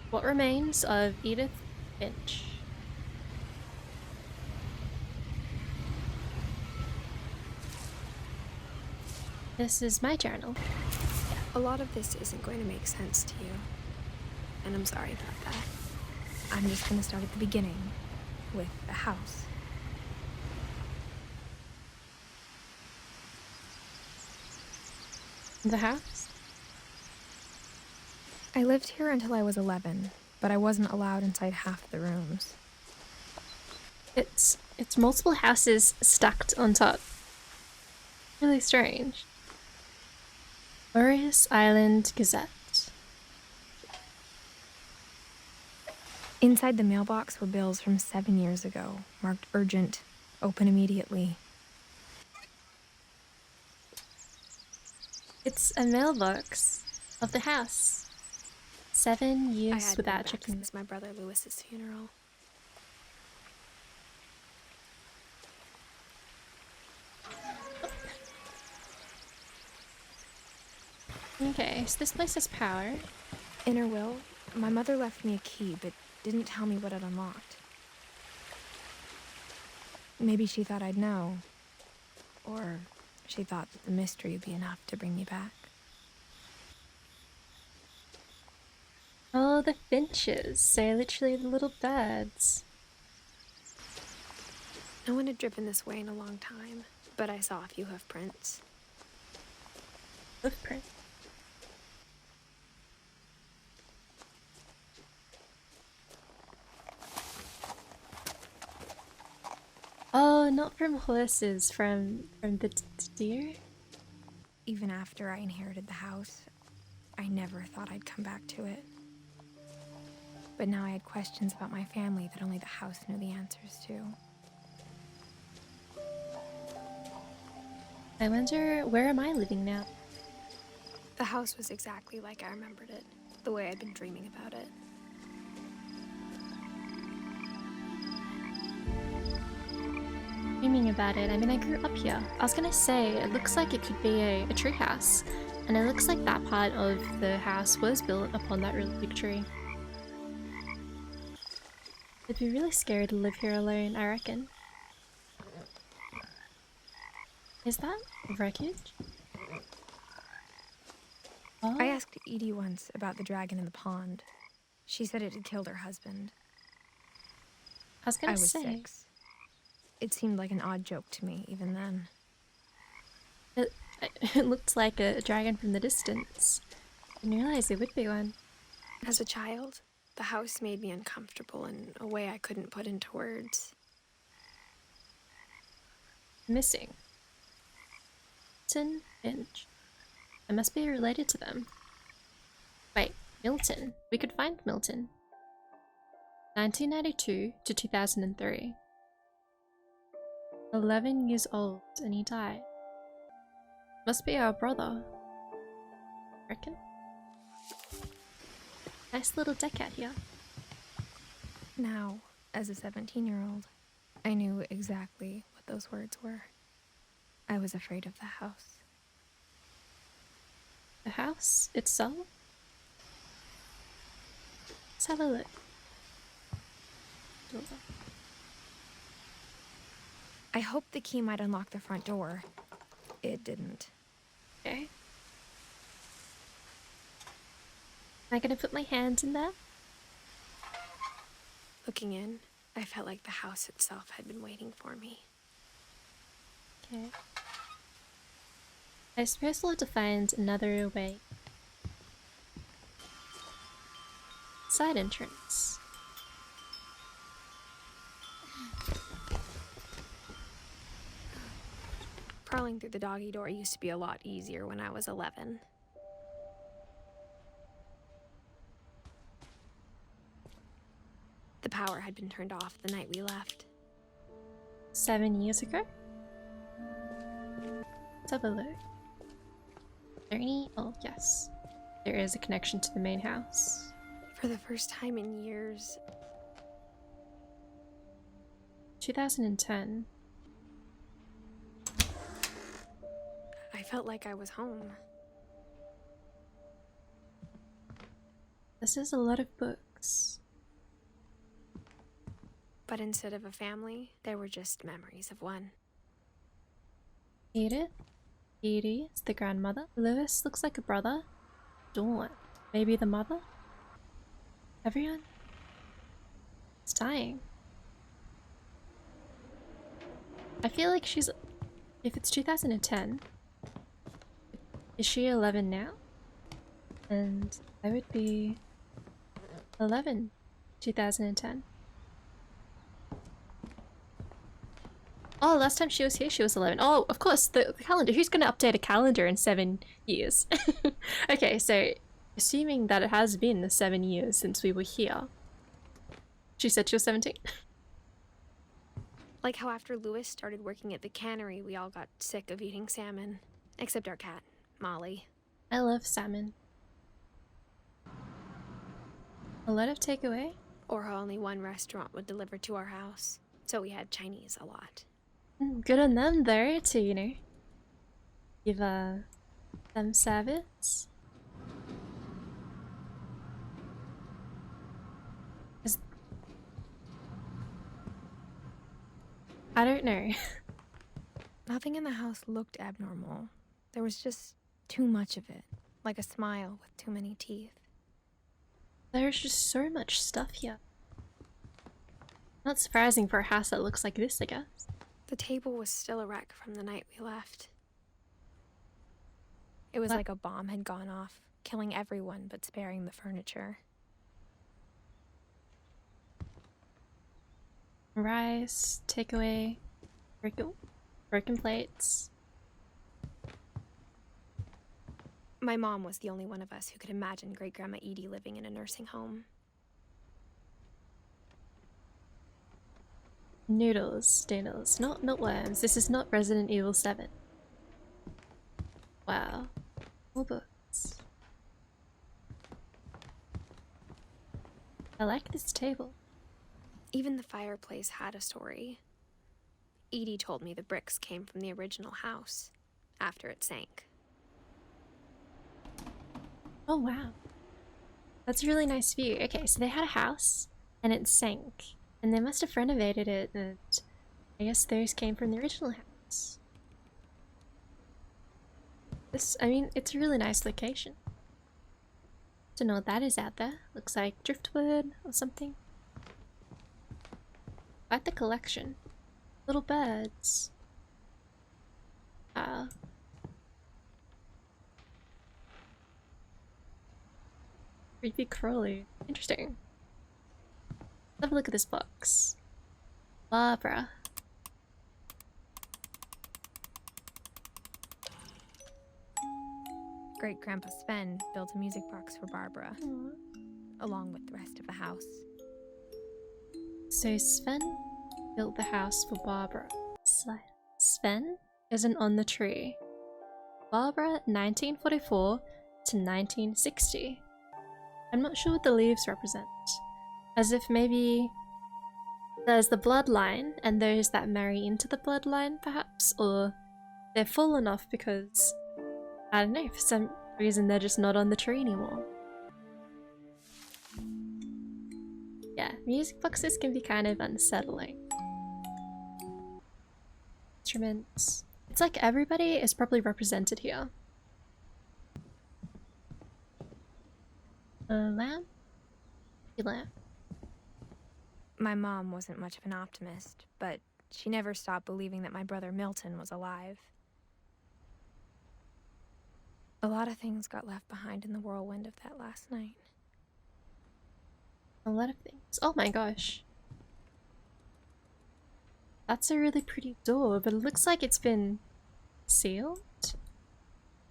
What remains of Edith Finch? This is my journal. A lot of this isn't going to make sense to you, and I'm sorry about that. I'm just going to start at the beginning, with the house. The house? I lived here until I was 11, but I wasn't allowed inside half the rooms. It's multiple houses stacked on top. Really strange. Boreas Island Gazette. Inside the mailbox were bills from 7 years ago, marked urgent, open immediately. It's a mailbox of the house. 7 I years had without been back checking. since my brother Lewis's funeral. Okay, so this place has power. In her will, my mother left me a key, but didn't tell me what it unlocked. Maybe she thought I'd know. Or she thought that the mystery would be enough to bring me back. Oh, the finches. They're literally the little birds. No one had driven this way in a long time, but I saw a few hoof prints. Footprint. Oh, not from horses, from the deer? Even after I inherited the house, I never thought I'd come back to it. But now I had questions about my family that only the house knew the answers to. I wonder, where am I living now? The house was exactly like I remembered it, the way I'd been dreaming about it. Dreaming about it. I mean, I grew up here. I was gonna say, it looks like it could be a tree house. And it looks like that part of the house was built upon that really big tree. It'd be really scary to live here alone, I reckon. Is that wreckage? Oh, I asked Edie once about the dragon in the pond. She said it had killed her husband. I was I gonna was say. 6. It seemed like an odd joke to me, even then. It, it looked like a dragon from the distance. I didn't realize it would be one. As a child, the house made me uncomfortable in a way I couldn't put into words. Missing. Milton Finch. I must be related to them. Wait, Milton. We could find Milton. 1992 to 2003. 11 years old and he died. Must be our brother. Reckon? Nice little deck out here. Now, as a 17-year-old, I knew exactly what those words were. I was afraid of the house. The house itself? Let's have a look. I hoped the key might unlock the front door. It didn't. Okay. Am I gonna put my hands in there? Looking in, I felt like the house itself had been waiting for me. Okay. I suppose we'll have to find another way. Side entrance. Crawling through the doggy door used to be a lot easier when I was 11. The power had been turned off the night we left. 7 years ago? Let's have a look. Is there any? Oh, yes. There is a connection to the main house. For the first time in years, 2010. I felt like I was home. This is a lot of books. house. But instead of a family, there were just memories of one. Edith? Edie is the grandmother. Lewis looks like a brother. Dawn. Maybe the mother? Everyone? It's dying. I feel like she's... If it's 2010, is she 11 now? And I would be 11, 2010. Oh, last time she was here, she was 11. Oh, of course, the calendar. Who's going to update a calendar in 7 years? Okay, so assuming that it has been 7 years since we were here. She said she was 17. Like how after Lewis started working at the cannery, we all got sick of eating salmon. Except our cat, Molly. I love salmon. A lot of takeaway? Or how only one restaurant would deliver to our house. So we had Chinese a lot. Good on them though, to, you know, give them service. I don't know. Nothing in the house looked abnormal. There was just too much of it. Like a smile with too many teeth. There's just so much stuff here. Not surprising for a house that looks like this, I guess. The table was still a wreck from the night we left. It was What? like a bomb had gone off, killing everyone but sparing the furniture. Rice, takeaway, broken plates. My mom was the only one of us who could imagine Great Grandma Edie living in a nursing home. Noodles, not worms. This is not Resident Evil 7. Wow. More books. I like this table. Even the fireplace had a story. Edie told me the bricks came from the original house, after it sank. Oh wow. That's a really nice view. Okay, so they had a house, and it sank. And they must have renovated it, and I guess those came from the original house. I mean, it's a really nice location. Don't know what that is out there. Looks like driftwood or something. Quite the collection. Little birds. Creepy crawly. Interesting. Let's have a look at this box. Barbara. Great Grandpa Sven built a music box for Barbara, Aww. along with the rest of the house. So Sven built the house for Barbara. Sven isn't on the tree. Barbara, 1944 to 1960. I'm not sure what the leaves represent. As if maybe there's the bloodline and those that marry into the bloodline, perhaps, or they're fallen off because, I don't know, for some reason they're just not on the tree anymore. Yeah, music boxes can be kind of unsettling. Instruments. It's like everybody is probably represented here. A lamp? A lamp. My mom wasn't much of an optimist, but she never stopped believing that my brother Milton was alive. A lot of things got left behind in the whirlwind of that last night. A lot of things. Oh my gosh. That's a really pretty door, but it looks like it's been sealed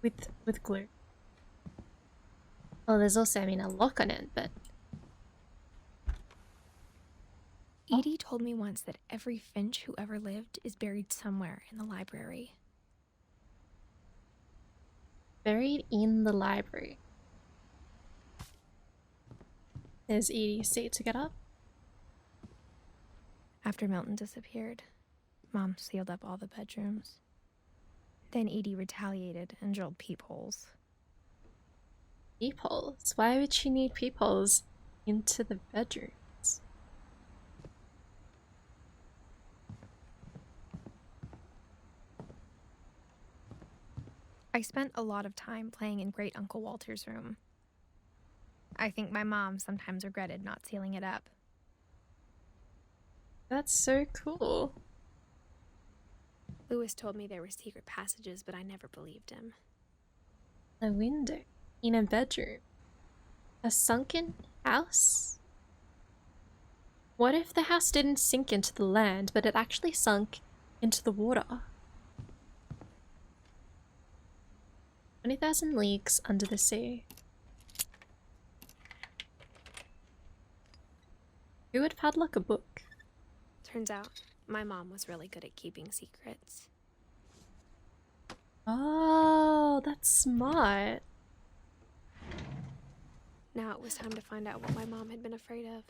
with glue. Oh, there's also, I mean, a lock on it, but... Edie told me once that every Finch who ever lived is buried somewhere in the library. Buried in the library. There's Edie's seat to get up. After Milton disappeared, Mom sealed up all the bedrooms. Then Edie retaliated and drilled peepholes. Peepholes? Why would she need peepholes into the bedrooms. I spent a lot of time playing in Great Uncle Walter's room. I think my mom sometimes regretted not sealing it up. That's so cool. Lewis told me there were secret passages, but I never believed him. A window in a bedroom. A sunken house? What if the house didn't sink into the land, but it actually sunk into the water? 20,000 leagues under the sea. Who would padlock a book? Turns out, my mom was really good at keeping secrets. Oh, that's smart. Now it was time to find out what my mom had been afraid of.